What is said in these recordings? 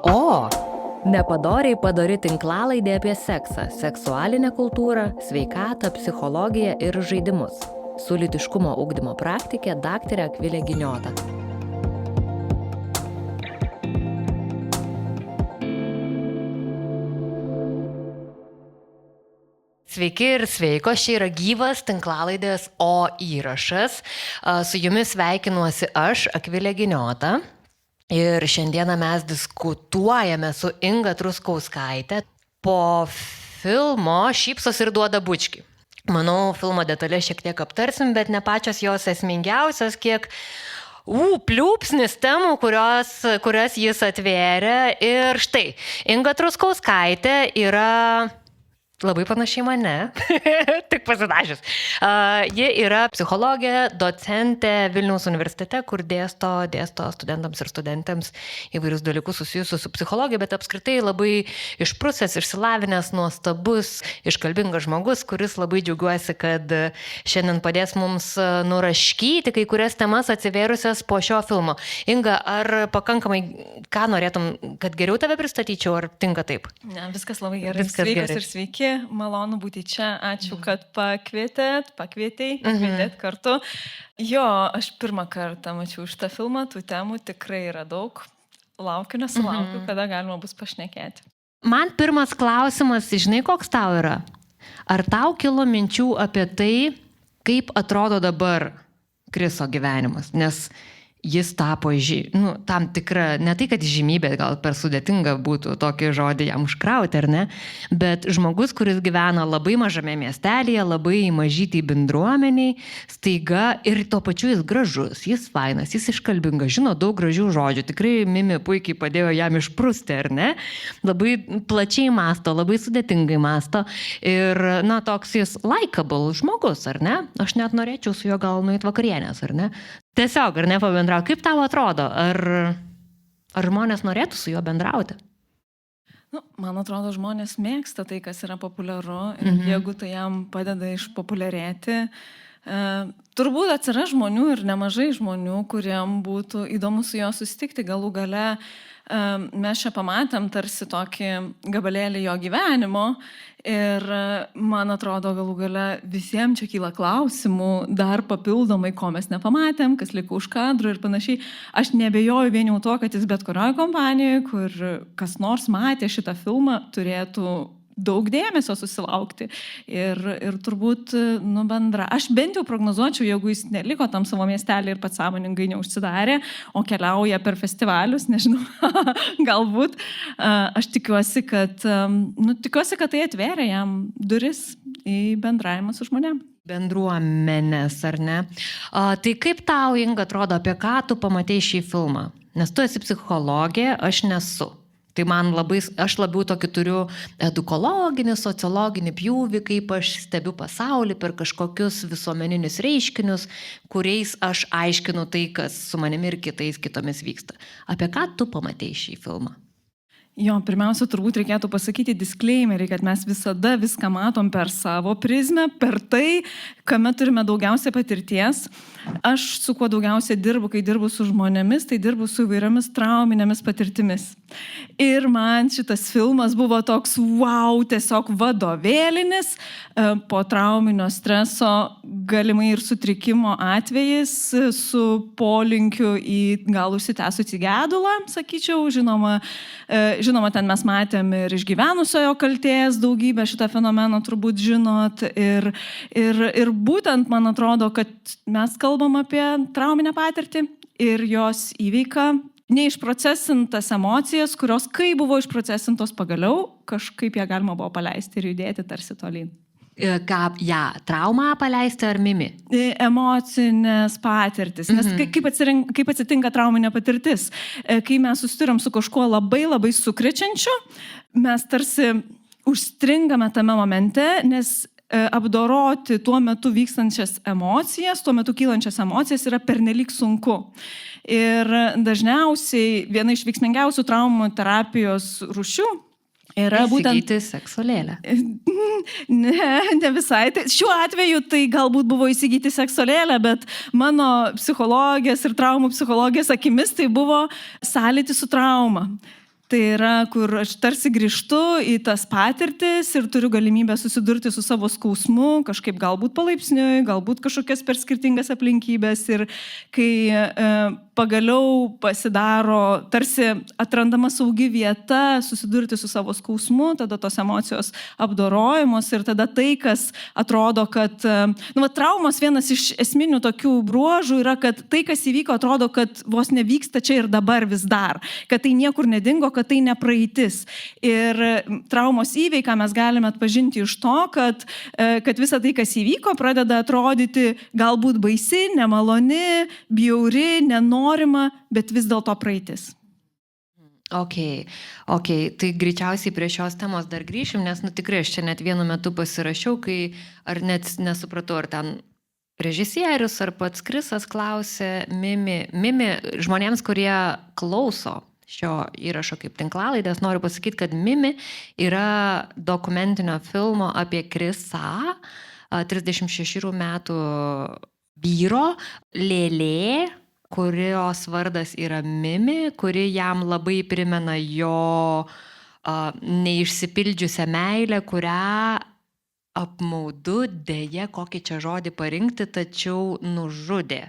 O, nepadoriai padori tinklalaidė apie seksą, seksualinę kultūrą, sveikatą, psichologiją ir žaidimus. Su lytiškumo ugdymo praktikė daktarė Akvilė Giniota. Sveiki ir sveikos, čia yra gyvas tinklalaidės O įrašas. Su jumis sveikinuosi aš, Akvilė Giniota. Ir šiandieną mes diskutuojame su Inga Truskauskaitė po filmo Šypsos ir duoda bučkį. Manau, filmo detalės šiek tiek aptarsim, bet ne pačios jos esmingiausios, kiek pliūpsnis temų, kurias jis atvėrė. Ir štai, Inga Truskauskaitė yra labai panašiai mane, tik pasidažius. Ji yra psichologė, docentė Vilniaus universitete, kur dėsto studentams ir studentėms įvairius dalykus susijusius su psichologija, bet apskritai labai išprusęs, išsilavinęs, nuostabus, iškalbingas žmogus, kuris labai džiaugiuosi, kad šiandien padės mums nuraškyti kai kurias temas atsivėrusias po šio filmo. Inga, ar pakankamai, ką norėtum, kad geriau tave pristatyčiau, ar tinka taip? Ne, viskas labai gerai. Sveikos ir sveiki. Malonu būti čia. Ačiū, kad pakvietėt kartu. Jo, aš pirmą kartą mačiau šitą filmą, tų temų tikrai yra daug. Laukiu, nesulaukiu, kada galima bus pašnekėti. Man pirmas klausimas, žinai, koks tau yra? Ar tau kilo minčių apie tai, kaip atrodo dabar Kriso gyvenimas? Nes jis tapo tam tikra, ne tai, kad žymybė, gal per sudėtinga būtų tokį žodį jam užkrauti, ar ne, bet žmogus, kuris gyvena labai mažame miestelėje, labai mažytį bendruomeniai, staiga ir tuo pačiu jis gražus, jis fainas, jis iškalbingas, žino daug gražių žodžių, tikrai Mimi puikiai padėjo jam išprusti, ar ne, labai plačiai mąsto, labai sudėtingai mąsto ir, toks jis likeable žmogus, ar ne, aš net norėčiau su juo gal nueit vakarienės, ar ne. Tiesiog, ar ne, pabendrauti. Kaip tau atrodo? Ar žmonės norėtų su juo bendrauti? Man atrodo, žmonės mėgsta tai, kas yra populiaru. Ir jeigu tai jam padeda išpopuliarėti, turbūt atsiras žmonių ir nemažai žmonių, kuriem būtų įdomu su juo susitikti. Galų gale mes čia pamatėm tarsi tokį gabalėlį jo gyvenimo ir man atrodo galų gale visiems čia kyla klausimų dar papildomai, ko mes nepamatėm, kas liko už kadro ir panašiai. Aš nebejoju vien jau to, kad jis bet kurioje kompanijoje, kur kas nors matė šitą filmą, turėtų daug dėmesio susilaukti ir turbūt bendra. Aš bent jau prognozuočiau, jeigu jis neliko tam savo miestelį ir pats sąmoningai neužsidarė, o keliauja per festivalius, nežinau, galbūt. Aš tikiuosi, kad tai atvėrė jam duris į bendravimą su žmonėm. Bendruomenės, ar ne? Tai kaip tau, Inga, atrodo, apie ką tu pamatei šį filmą? Nes tu esi psichologė, aš nesu. Tai aš labiau tokį turiu edukologinį, sociologinį pjūvį, kaip aš stebiu pasaulį per kažkokius visuomeninius reiškinius, kuriais aš aiškinu tai, kas su manimi ir kitomis vyksta. Apie ką tu pamatei šį filmą? Jo, pirmiausia, turbūt reikėtų pasakyti disclaimerį, kad mes visada viską matom per savo prizmę, per tai, kame turime daugiausia patirties. Aš su kuo daugiausia dirbu, kai dirbu su žmonėmis, tai dirbu su įvairiomis trauminėmis patirtimis. Ir man šitas filmas buvo toks, tiesiog vadovėlinis, po trauminio streso galimai ir sutrikimo atvejais, su polinkiu į gal užsitęsusį gedulą, sakyčiau, Žinoma, ten mes matėm ir išgyvenusiojo kaltės daugybę šitą fenomeną, turbūt žinot. Ir būtent man atrodo, kad mes kalbam apie trauminę patirtį ir jos įveiką, neišprocesintas emocijas, kurios, kai buvo išprocesintos pagaliau, kažkaip ją galima buvo paleisti ir judėti tarsi tolyn. Traumą paleisti ar Mimi? Emocinės patirtis. Nes kaip atsitinka trauminė patirtis? Kai mes susiduriam su kažkuo labai labai sukrečiančiu, mes tarsi užstringame tame momente, nes apdoroti tuo metu vykstančias emocijas, tuo metu kylančias emocijas yra pernelyg sunku. Ir dažniausiai viena iš veiksmingiausių traumų terapijos rūšių yra būtent... Įsigyti seksolėlę. Ne visai. Tai šiuo atveju tai galbūt buvo įsigyti seksolėlę, bet mano psichologės ir traumų psichologės akimis tai buvo sąlytis su trauma. Tai yra, kur aš tarsi grįžtu į tas patirtis ir turiu galimybę susidurti su savo skausmu, kažkaip galbūt palaipsniui, galbūt kažkokias per skirtingas aplinkybės. Ir kai pagaliau pasidaro, tarsi atrandama saugi vieta susidurti su savo skausmu, tada tos emocijos apdorojamos ir tada tai, kas atrodo, kad... traumos vienas iš esminių tokių bruožų yra, kad tai, kas įvyko, atrodo, kad vos nevyksta čia ir dabar vis dar, kad tai niekur nedingo, kad tai nepraeitis. Ir traumos įveiką mes galime atpažinti iš to, kad visa tai, kas įvyko, pradeda atrodyti galbūt baisi, nemaloni, bjauri, nenorima, bet vis dėlto praeitis. Ok, tai greičiausiai prie šios temos dar grįšim, nes tikrai aš čia net vienu metu pasirašiau, kai ar net nesupratau, ar ten režisierius ar pats Krisas klausė Mimi, žmonėms, kurie klauso šio įrašo kaip tinklalaidės, noriu pasakyti, kad Mimi yra dokumentinio filmo apie Krisą, 36 metų vyro, Lėlė, kurios vardas yra Mimi, kuri jam labai primena jo neišsipildžiusią meilę, kurią apmaudu, dėja, kokį čia žodį parinkti, tačiau nužudė.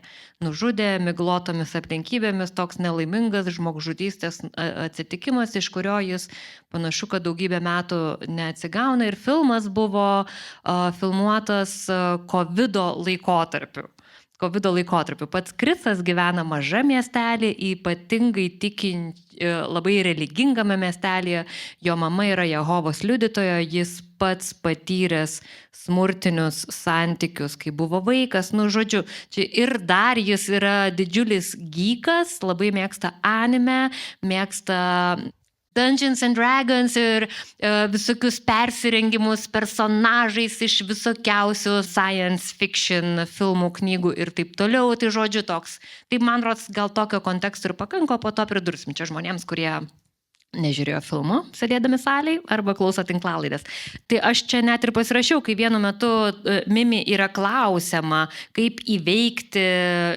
Nužudė miglotomis aplinkybėmis, toks nelaimingas žmogžudystės atsitikimas, iš kurio jis panašu, kad daugybę metų neatsigauna ir filmas buvo filmuotas COVID-o laikotarpiu. Pats Krisas gyvena maža miestelį, ypatingai labai religingame miestelėje. Jo mama yra Jehovos liudytoja, jis pats patyręs smurtinius santykius, kai buvo vaikas. Žodžiu, čia ir dar jis yra didžiulis geekas, labai mėgsta anime, mėgsta Dungeons and Dragons ir visokius persirengimus personažais iš visokiausių science fiction filmų, knygų ir taip toliau. Tai žodžiu toks. Tai man rodos, gal tokio konteksto ir pakanko, po to pridursim čia žmonėms, kurie nežiūrėjo filmų, sėdėdami salėje arba klauso tinklalaidės. Tai aš čia net ir pasirašiau, kai vienu metu Mimi yra klausiama, kaip įveikti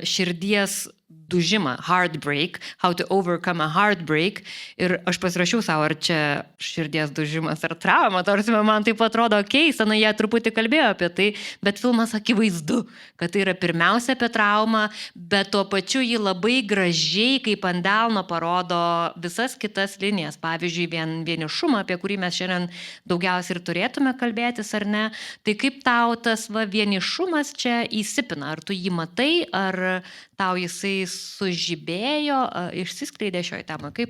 širdies dužimą, heartbreak, how to overcome a heartbreak. Ir aš pasirašiau savo, ar čia širdies dužimas ar trauma, tarsi man taip atrodo keista, jie truputį kalbėjo apie tai, bet filmas akivaizdu, kad tai yra pirmiausia apie traumą, bet tuo pačiu jį labai gražiai, kaip ant delno parodo visas kitas linijas. Pavyzdžiui, vienišumą, apie kurį mes šiandien daugiausiai ir turėtume kalbėtis, ar ne. Tai kaip tau tas vienišumas čia įsipina? Ar tu jį matai, ar tau jisai sužibėjo, išsiskleidė šioje temoje?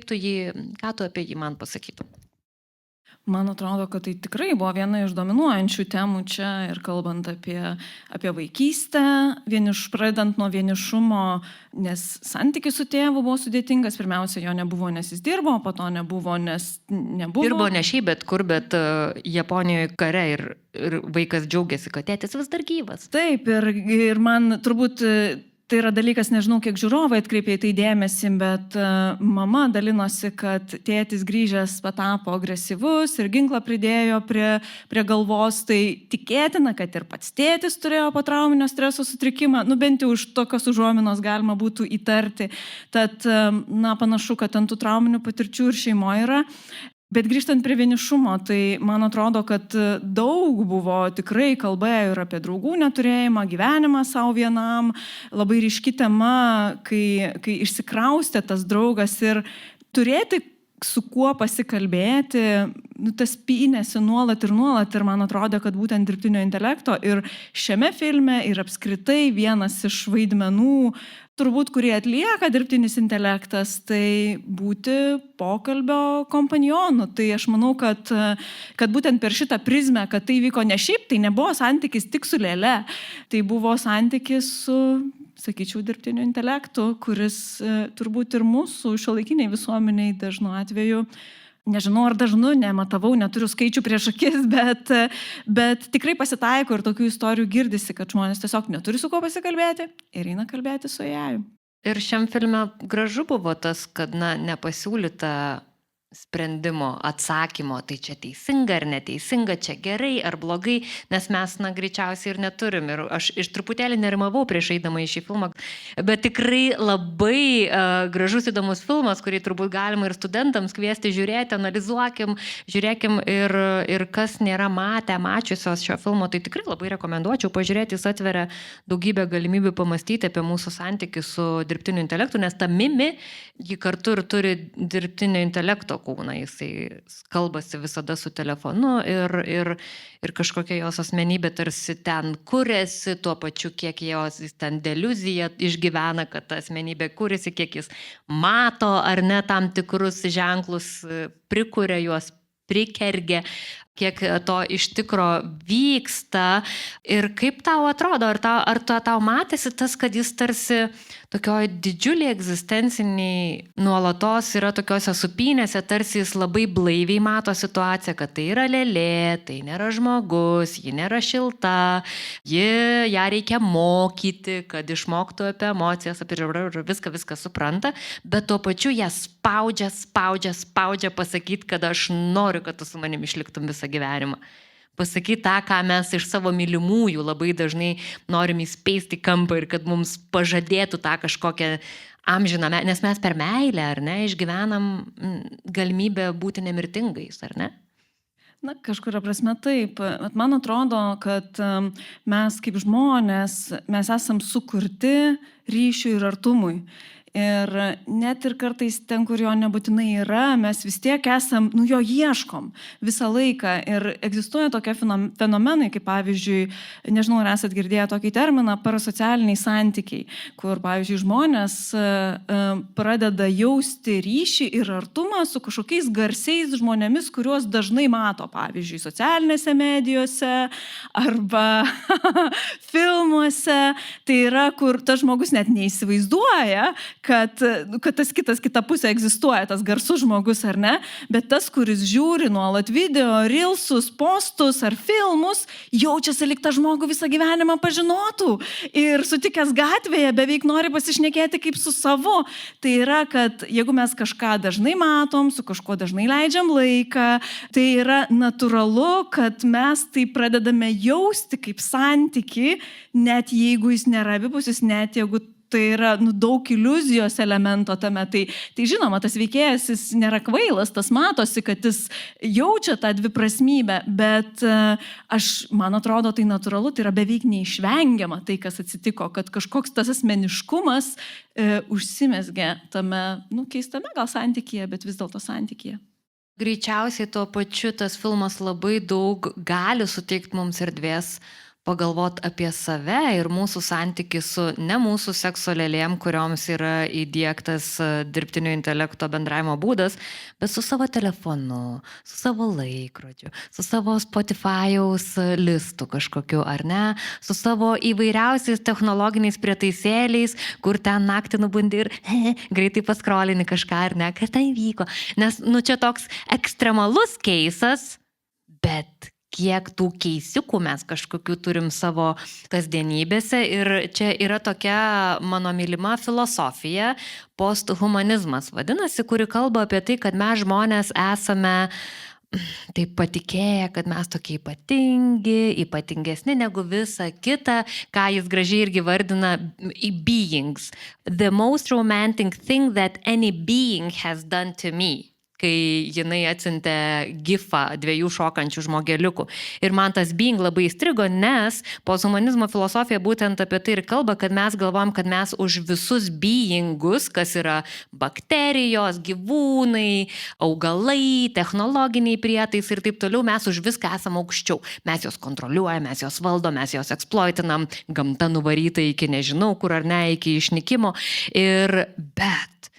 Ką tu apie jį man pasakytum? Man atrodo, kad tai tikrai buvo viena iš dominuojančių temų čia ir kalbant apie vaikystę, pradedant nuo vienišumo, nes santykis su tėvu buvo sudėtingas. Pirmiausia, jo nebuvo, nes jis dirbo, po to nebuvo, nes nebuvo. Dirbo ne šiaip, bet kur, bet Japonijoje kare ir vaikas džiaugiasi, kad tėtis vis dar gyvas. Taip, ir man turbūt... Tai yra dalykas, nežinau, kiek žiūrovai atkreipė į tai dėmesį, bet mama dalinosi, kad tėtis grįžęs patapo agresyvus ir ginklą pridėjo prie galvos. Tai tikėtina, kad ir pats tėtis turėjo potrauminio streso sutrikimą, bent jau už tokios užuominos galima būtų įtarti. Tad, panašu, kad ant tų trauminių patirčių ir šeimoje yra. Bet grįžtant prie vienišumo, tai man atrodo, kad daug buvo tikrai kalba ir apie draugų neturėjimą, gyvenimą savo vienam, labai ryški tema, kai išsikraustė tas draugas ir turėti su kuo pasikalbėti, tas pynėsi nuolat ir man atrodo, kad būtent dirbtinio intelekto ir šiame filme ir apskritai vienas iš vaidmenų, turbūt, kurį atlieka dirbtinis intelektas, tai būti pokalbio kompanjonu. Tai aš manau, kad būtent per šitą prizmę, kad tai vyko ne šiaip, tai nebuvo santykis tik su lėle, tai buvo santykis su, sakyčiau, dirbtiniu intelektu, kuris turbūt ir mūsų šiuolaikiniai visuomeniai dažnu atveju, nežinau ar dažnu, nematavau, neturiu skaičių prieš akis, bet tikrai pasitaiko ir tokių istorijų girdisi, kad žmonės tiesiog neturi su kuo pasikalbėti ir eina kalbėti su AI. Ir šiam filme gražu buvo tas, kad nepasiūlyta sprendimo, atsakymo, tai čia teisinga ar neteisinga, čia gerai ar blogai, nes mes, greičiausiai ir neturim. Ir aš iš truputėlį nerimavau prieš eidama į šį filmą, bet tikrai labai gražus įdomus filmas, kurį turbūt galima ir studentams kviesti žiūrėti, analizuokim, žiūrėkim ir kas nėra mačiusios šio filmo, tai tikrai labai rekomenduočiau pažiūrėti, jis atveria daugybę galimybių pamastyti apie mūsų santykį su dirbtiniu intelektu, nes ta Mimi, ji kartu ir turi dirbtinio intelekto kūną, jisai kalbasi visada su telefonu ir kažkokia jos asmenybė tarsi ten kuriasi, tuo pačiu kiek jis ten deliuziją išgyvena, kad ta asmenybė kuriasi, kiek jis mato ar ne tam tikrus ženklus, prikuria juos, prikergia, kiek to iš tikro vyksta ir kaip tau atrodo, ar tau matėsi tas, kad jis tarsi tokioj didžiuliai egzistenciniai nuolatos yra tokiose supynėse, tarsi jis labai blaiviai mato situaciją, kad tai yra lėlė, tai nėra žmogus, ji nėra šilta, ją reikia mokyti, kad išmoktų apie emocijas, apie viską supranta, bet tuo pačiu ją spaudžia pasakyti, kad aš noriu, kad tu su manim išliktum visą gyvenimą. Pasakyti tą, ką mes iš savo mylimųjų labai dažnai norim įspeisti kampą ir kad mums pažadėtų tą kažkokią amžiną, nes mes per meilę, ar ne, išgyvenam galimybę būti nemirtingais, ar ne? Na, kažkuria prasme taip. Bet man atrodo, kad mes kaip žmonės, mes esam sukurti ryšiui ir artumui. Ir net ir kartais ten, kur jo nebūtinai yra, mes vis tiek esam, jo ieškom visą laiką. Ir egzistuoja tokie fenomenai, kaip pavyzdžiui, nežinau, ar esat girdėję tokį terminą, parasocialiniai santykiai, kur, pavyzdžiui, žmonės pradeda jausti ryšį ir artumą su kažkokiais garsiais žmonėmis, kuriuos dažnai mato, pavyzdžiui, socialinėse medijose arba filmuose. Tai yra, kur tas žmogus net neįsivaizduoja, kad kita pusė egzistuoja, tas garsus žmogus ar ne, bet tas, kuris žiūri nuolat video, reelsus, postus ar filmus, jaučiasi, lyg tą žmogų visą gyvenimą pažinotų ir sutikęs gatvėje beveik nori pasišnekėti kaip su savu. Tai yra, kad jeigu mes kažką dažnai matom, su kažkuo dažnai leidžiam laiką, tai yra natūralu, kad mes tai pradedame jausti kaip santyki, net jeigu jis nėra abipusis, net jeigu tai yra daug iliuzijos elemento tame. Tai žinoma, tas veikėjas, jis nėra kvailas, tas matosi, kad jis jaučia tą dviprasmybę, bet man atrodo, tai natūralu, tai yra beveik neišvengiama tai, kas atsitiko, kad kažkoks tas asmeniškumas užsimezgė tame, keistame gal santykyje, bet vis dėlto santykyje. Greičiausiai tuo pačiu tas filmas labai daug gali suteikti mums erdvės pagalvot apie save ir mūsų santykį su ne mūsų sekso lėlėm, kurioms yra įdiegtas dirbtinio intelekto bendravimo būdas, bet su savo telefonu, su savo laikrodžiu, su savo Spotify'aus listu kažkokiu, ar ne, su savo įvairiausiais technologiniais prietaisėliais, kur ten naktį nubundi ir greitai paskrolini kažką, ar ne, kas ten vyko. Nes, čia toks ekstremalus keisas, bet kiek tų keisiukų mes kažkokių turim savo kasdienybėse. Ir čia yra tokia mano mylima filosofija, posthumanizmas vadinasi, kuri kalba apie tai, kad mes žmonės esame taip patikėję, kad mes tokie ypatingesni negu visa kita, ką jis gražiai irgi vardina beings. The most romantic thing that any being has done to me. Kai jinai atsiuntė gifą 2 šokančių žmogeliukų. Ir man tas being labai įstrigo, nes posthumanizmo filosofija būtent apie tai ir kalba, kad mes galvom, kad mes už visus beingus, kas yra bakterijos, gyvūnai, augalai, technologiniai prietaisai ir taip toliau, mes už viską esame aukščiau. Mes juos kontroliuojame, mes juos valdom, mes juos eksploitinam, gamta nuvaryta iki nežinau kur ar ne, iki išnykimo. Bet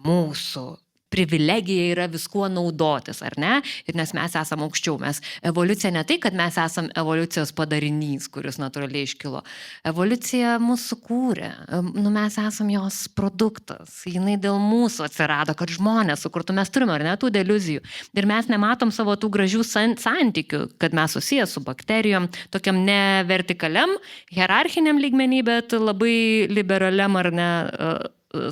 mūsų privilegija yra viskuo naudotis, ar ne? Ir nes mes esame aukščiau. Evoliucija ne tai, kad mes esame evoliucijos padarinys, kuris natūraliai iškilo. Evoliucija mūsų kūrė. Mes esame jos produktas. Jinai dėl mūsų atsirado, kad žmonės sukurtų. Mes turime, ar ne, tų deliuzijų. Ir mes nematom savo tų gražių santykių, kad mes susiję su bakterijom, tokiam ne vertikaliam, hierarchiniam lygmenį, bet labai liberaliam, ar ne,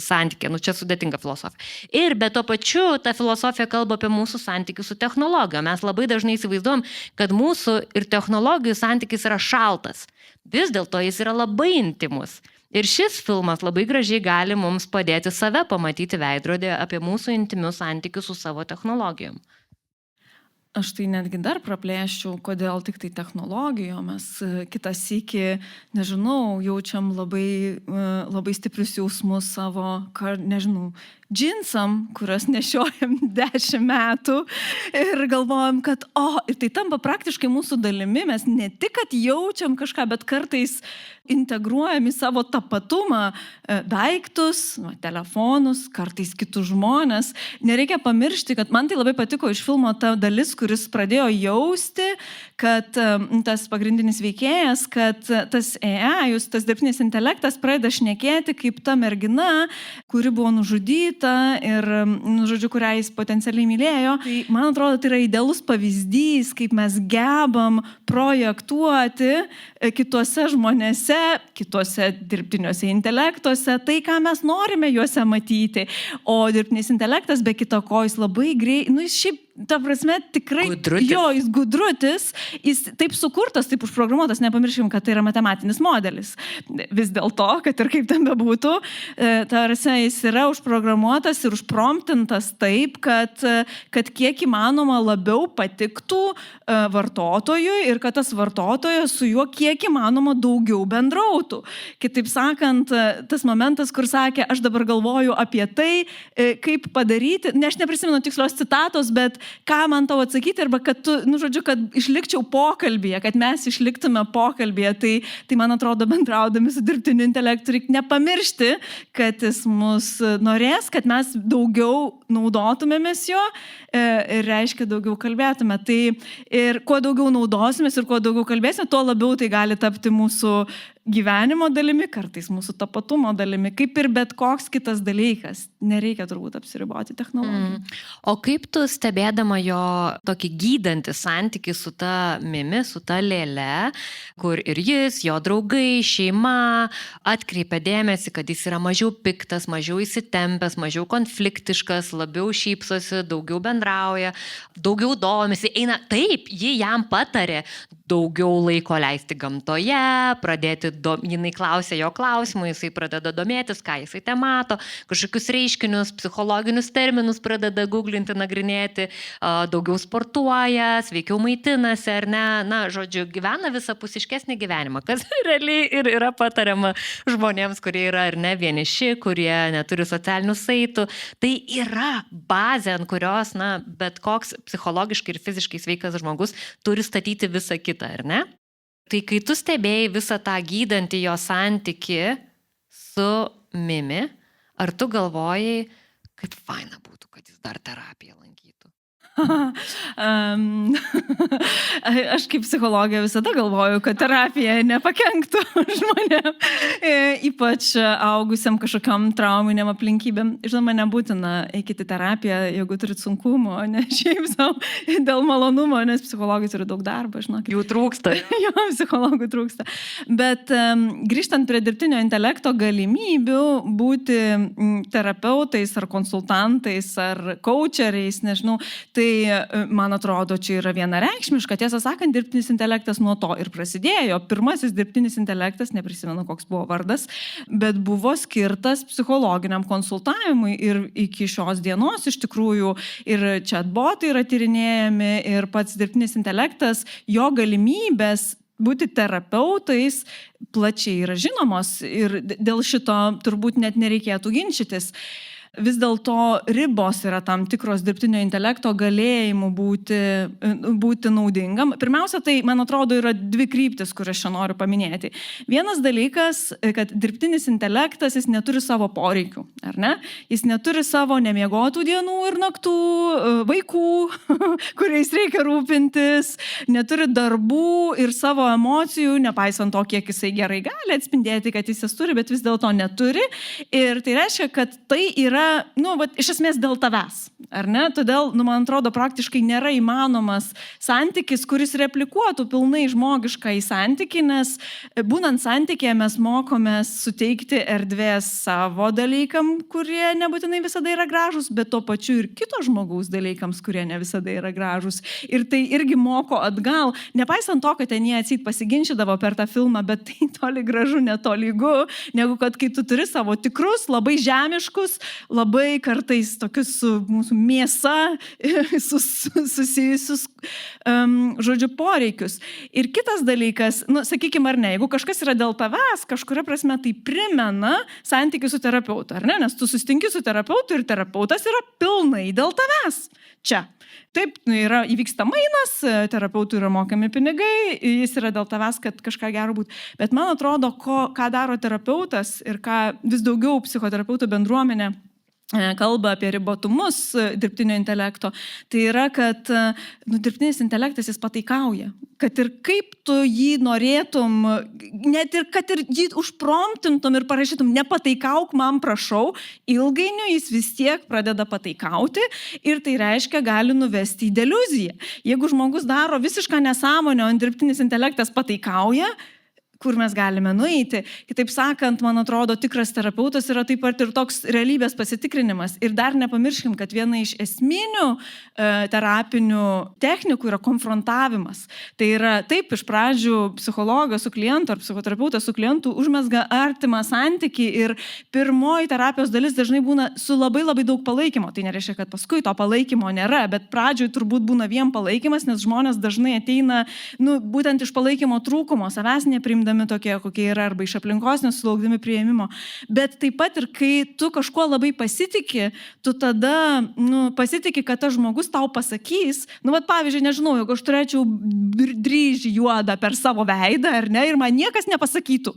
santykį, čia sudėtinga filosofija. Ir be to pačiu ta filosofija kalba apie mūsų santykių su technologija. Mes labai dažnai įsivaizduom, kad mūsų ir technologijų santykis yra šaltas. Vis dėlto jis yra labai intimus. Ir šis filmas labai gražiai gali mums padėti save pamatyti veidrodį apie mūsų intimius santykius su savo technologijom. Aš tai netgi dar praplėščiau, kodėl tik tai technologijom. Mes kitą sykį, nežinau, jaučiam labai stiprius jausmus savo, nežinau, džinsam, kuriuos nešiojam 10 metų ir galvojam, kad ir tai tampa praktiškai mūsų dalimi. Mes ne tik, kad jaučiam kažką, bet kartais integruojam į savo tapatumą daiktus, telefonus, kartais kitus žmonės. Nereikia pamiršti, kad man tai labai patiko iš filmo ta dalis, kuris pradėjo jausti, kad tas pagrindinis veikėjas, kad tas AI, tas dirbtinis intelektas pradeda šnekėti kaip ta mergina, kuri buvo nužudyta ir, žodžiu, kurią jis potencialiai mylėjo. Tai, man atrodo, tai yra idealus pavyzdys, kaip mes gebam projektuoti kituose žmonėse, kituose dirbtiniuose intelektuose, tai, ką mes norime juose matyti. O dirbtinis intelektas, be kita ko, jis labai greit, jis šiaip, ta prasme, tikrai, gudrutis. Jis gudrutis, jis taip sukurtas, taip užprogramuotas, nepamirškim, kad tai yra matematinis modelis. Vis dėlto, kad ir kaip ten bebūtų, tarsi jis yra užprogramuotas ir užpromptintas taip, kad kiek įmanoma labiau patiktų vartotojui ir kad tas vartotojas su juo kiek įmanoma daugiau bendrautų. Kitaip sakant, tas momentas, kur sakė, aš dabar galvoju apie tai, kaip padaryti, aš neprisimenu tikslios citatos, bet ką man tau atsakyti, arba kad tu, žodžiu, kad išlikčiau pokalbėje, kad mes išliktume pokalbėje, tai man atrodo, bendraudami su dirbtiniu intelektu reikia nepamiršti, kad jis mus norės, kad mes daugiau naudotumėmės jo ir reiškia daugiau kalbėtume. Tai ir kuo daugiau naudosimės ir kuo daugiau kalbėsime, tuo labiau tai gali tapti mūsų gyvenimo dalimi, kartais mūsų tapatumo dalimi, kaip ir bet koks kitas dalykas. Nereikia turbūt apsiriboti technologiją. O kaip tu stebėdama jo tokį gydantį santykį su ta mimi, su ta lėle, kur ir jis, jo draugai, šeima atkreipia dėmesį, kad jis yra mažiau piktas, mažiau įsitempęs, mažiau konfliktiškas, labiau šypsosi, daugiau bendrauja, daugiau domisi, eina, taip, ji jam patarė daugiau laiko leisti gamtoje, pradėti, jinai klausė jo klausimų, jisai pradeda domėtis, ką jisai te mato, kažkokius reiškinius, psichologinius terminus pradeda googlinti, nagrinėti, daugiau sportuoja, sveikiau maitinasi, ar ne, žodžiu, gyvena visapusiškesnį gyvenimą, kas realiai ir yra patariama žmonėms, kurie yra ar ne vieniši, kurie neturi socialinių saitų. Tai yra bazė, ant kurios, bet koks psichologiškai ir fiziškai sveikas žmogus turi statyti visą kitą, ar ne? Tai kai tu stebėjai visą tą gydantį jo santyki su mimi, ar tu galvojai, kaip faina būtų, kad jis dar terapiją lankytų? Aš kaip psichologė visada galvoju, kad terapija nepakenktų žmonėm, ypač augusiam kažkokiam trauminiam aplinkybėm. Žinoma, nebūtina eikite terapiją, jeigu turit sunkumo, ne šiaip savo dėl malonumo, nes psichologai turi daug darbo, žinok. Jų trūksta. Jo, psichologų trūksta. Bet grįžtant prie dirbtinio intelekto galimybių būti terapeutais ar konsultantais ar coacheriais, nežinau, tai man atrodo, čia yra vienareikšmiška. Tiesą sakant, dirbtinis intelektas nuo to ir prasidėjo. Pirmasis dirbtinis intelektas, neprisimenu, koks buvo vardas, bet buvo skirtas psichologiniam konsultavimui ir iki šios dienos iš tikrųjų ir chatbotai yra tyrinėjami ir pats dirbtinis intelektas, jo galimybės būti terapeutais plačiai yra žinomos ir dėl šito turbūt net nereikėtų ginčytis. Vis dėlto ribos yra tam tikros dirbtinio intelekto galėjimų būti naudingam. Pirmiausia, tai, man atrodo, yra dvi kryptis, kurias čia noriu paminėti. Vienas dalykas, kad dirbtinis intelektas, jis neturi savo poreikių, ar ne? Jis neturi savo nemiegotų dienų ir naktų, vaikų, kuriais reikia rūpintis, neturi darbų ir savo emocijų, nepaisant to, kiek jisai gerai gali atspindėti, kad jis jas turi, bet vis dėlto neturi. Ir tai reiškia, kad tai yra iš esmės dėl tavęs, ar ne? Todėl, man atrodo, praktiškai nėra įmanomas santykis, kuris replikuotų pilnai žmogišką į santykį, nes būnant santykėje mes mokomės suteikti erdvės savo dalykam, kurie nebūtinai visada yra gražus, bet tuo pačiu ir kito žmogaus dalykams, kurie ne visada yra gražus. Ir tai irgi moko atgal, nepaisant to, kad ten jie atseit pasiginčydavo per tą filmą, bet tai toli gražu netolygu, negu kad kai tu turi savo tikrus, labai žemiškus, labai kartais tokius su mūsų mėsa susijusius, žodžiu, poreikius. Ir kitas dalykas, sakykime ar ne, jeigu kažkas yra dėl tavęs, kažkuria prasme tai primena santykių su terapeutu, ar ne? Nes tu susitinki su terapeutu ir terapeutas yra pilnai dėl tavęs. Čia. Taip, įvyksta mainas, terapeutų yra mokami pinigai, jis yra dėl tavęs, kad kažką gero būtų. Bet man atrodo, ką daro terapeutas ir ką vis daugiau psichoterapeutų bendruomenė kalba apie ribotumus dirbtinio intelekto, tai yra, kad dirbtinis intelektas jis pataikauja. Kad ir kaip tu jį norėtum, net ir kad ir jį užpromptintum ir parašytum, nepataikauk man, prašau, ilgainiui jis vis tiek pradeda pataikauti ir tai reiškia gali nuvesti į deliuziją. Jeigu žmogus daro visišką nesąmonę, o dirbtinis intelektas pataikauja, kur mes galime nueiti. Kitaip sakant, man atrodo, tikras terapeutas yra taip pat ir toks realybės pasitikrinimas. Ir dar nepamirškim, kad viena iš esminių terapinių technikų yra konfrontavimas. Tai yra taip, iš pradžių psichologas su klientu ar psichoterapeutas su klientu užmesga artimą santykį ir pirmoji terapijos dalis dažnai būna su labai labai daug palaikymo. Tai nereiškia, kad paskui to palaikymo nėra, bet pradžioj turbūt būna vien palaikymas, nes žmonės dažnai ateina būtent iš palaikymo trūkumo, savęs neprimdami tokie, kokie yra, arba iš aplinkos nesulaukdami priėmimo. Bet taip pat ir kai tu kažkuo labai pasitiki, tu tada pasitiki, kad tas žmogus tau pasakys, pavyzdžiui, nežinau, jeigu aš turėčiau dryžį juodą per savo veidą, ar ne, ir man niekas nepasakytų.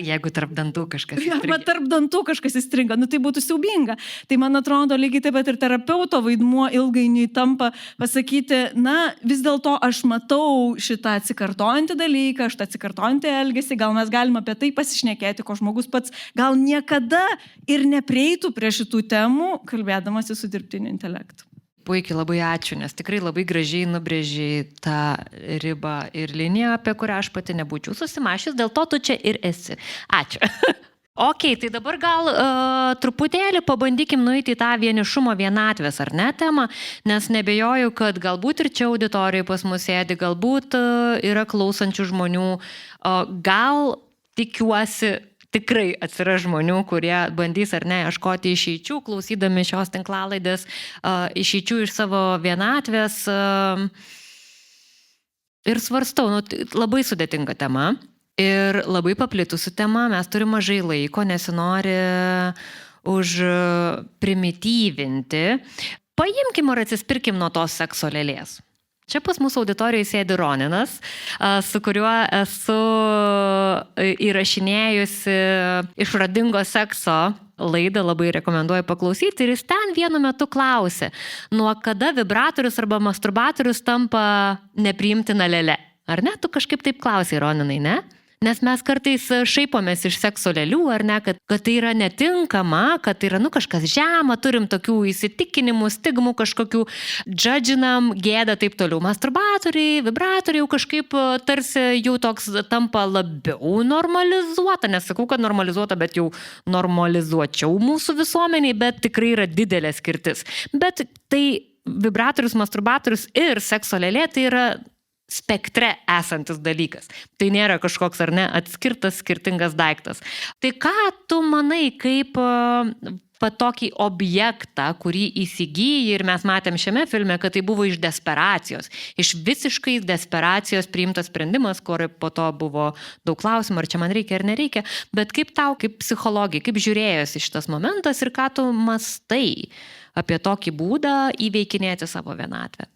Jeigu tarp dantų kažkas įstringa. Arba tarp dantų kažkas įstringa, tai būtų siaubinga. Tai man atrodo, lygiai taip pat ir terapeuto vaidmuo ilgainiui tampa pasakyti, vis dėlto aš matau šitą atsikartojantį dalyką, šitą atsikartojantį elgesį, gal mes galime apie tai pasišnekėti, ko žmogus pats gal niekada ir neprieitų prie šitų temų, kalbėdamasi su dirbtiniu intelektu. Puikiai, labai ačiū, nes tikrai labai gražiai nubrėžiai tą ribą ir liniją, apie kurią aš pati nebūčiau susimašęs, dėl to tu čia ir esi. Ačiū. Ok, tai dabar gal truputėlį pabandykim nueiti į tą vienišumo vienatvės ar ne temą, nes nebejoju, kad galbūt ir čia auditorijai pas mus sėdi, galbūt yra klausančių žmonių, gal tikiuosi tikrai atsiras žmonių, kurie bandys ar ne ieškoti išeičių, klausydami šios tinklalaidės, išeičių iš savo vienatvės ir svarstau, labai sudėtinga tema. Ir labai paplitusi tema, mes turime mažai laiko, nesinori primityvinti. Paimkim ir atsispirkim nuo tos sekso lėlės. Čia pas mūsų auditorijoje sėdi Roninas, su kuriuo esu įrašinėjusi Išradingo sekso laidą, labai rekomenduoju paklausyti. Ir jis ten vienu metu klausė, nuo kada vibratorius arba masturbatorius tampa nepriimtina lėlė. Ar ne? Tu kažkaip taip klausai, Roninai, ne? Nes mes kartais šaipomės iš sekso lėlių, ar ne, kad tai yra netinkama, kad tai yra kažkas žema, turim tokių įsitikinimų, stigmų kažkokių, džadžinam, gėda, taip toliau. Masturbatoriai, vibratoriai jau kažkaip tarsi jau toks tampa labiau normalizuota, nesakau, kad normalizuota, bet jau normalizuočiau mūsų visuomeniai, bet tikrai yra didelė skirtis. Bet tai vibratorius, masturbatorius ir sekso lėlė tai yra spektre esantis dalykas. Tai nėra kažkoks ar ne atskirtas, skirtingas daiktas. Tai ką tu manai kaip tokį objektą, kurį įsigyji ir mes matėm šiame filme, kad tai buvo iš desperacijos. Iš visiškai desperacijos priimtas sprendimas, kur po to buvo daug klausimų, ar čia man reikia ar nereikia. Bet kaip tau, kaip psichologija, kaip žiūrėjosi šitas momentas ir ką tu mastai apie tokį būdą įveikinėti savo vienatvę?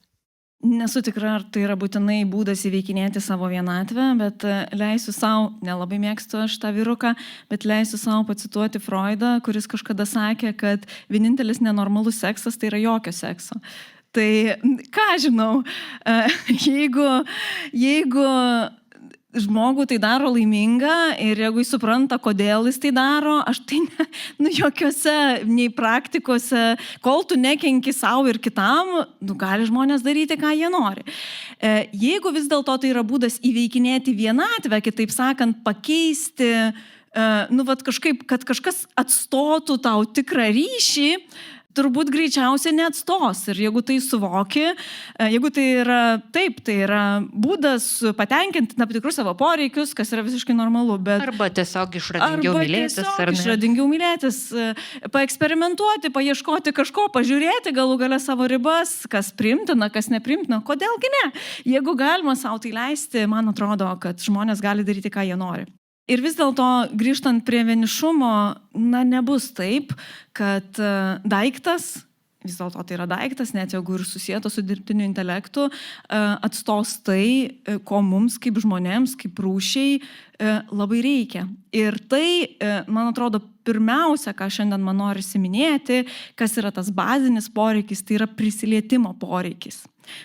Nesu tikra, ar tai yra būtinai būdas įveikinėti savo vienatvę, bet leisiu savo, nelabai mėgstu aš tą vyruką, bet leisiu savo pacituoti Freudą, kuris kažkada sakė, kad vienintelis nenormalus seksas tai yra jokio sekso. Tai ką žinau, jeigu žmogų tai daro laimingą ir jeigu jis supranta, kodėl jis tai daro, aš tai jokiose nei praktikose, kol tu nekenki savo ir kitam, gali žmonės daryti, ką jie nori. Jeigu vis dėlto tai yra būdas įveikinėti vienatvę, kitaip sakant, pakeisti, kažkaip, kad kažkas atstotų tau tikrą ryšį, turbūt greičiausiai neatstos. Ir jeigu tai suvoki, jeigu tai yra taip, tai yra būdas patenkinti tam tikrus savo poreikius, kas yra visiškai normalu, bet... Arba tiesiog išradingiau mylėtis, ar ne? Išradingiau mylėtis, paeksperimentuoti, paieškoti kažko, pažiūrėti galų gale savo ribas, kas priimtina, kas nepriimtina, kodėlgi ne? Jeigu galima savo tai leisti, man atrodo, kad žmonės gali daryti, ką jie nori. Ir vis dėlto, grįžtant prie vienišumo, nebus taip, kad daiktas, vis dėlto tai yra daiktas, net jeigu ir susieto su dirbtiniu intelektu, atstos tai, ko mums kaip žmonėms, kaip rūšiai labai reikia. Ir tai, man atrodo, pirmiausia, ką šiandien man norisi minėti, kas yra tas bazinis poreikis, tai yra prisilietimo poreikis.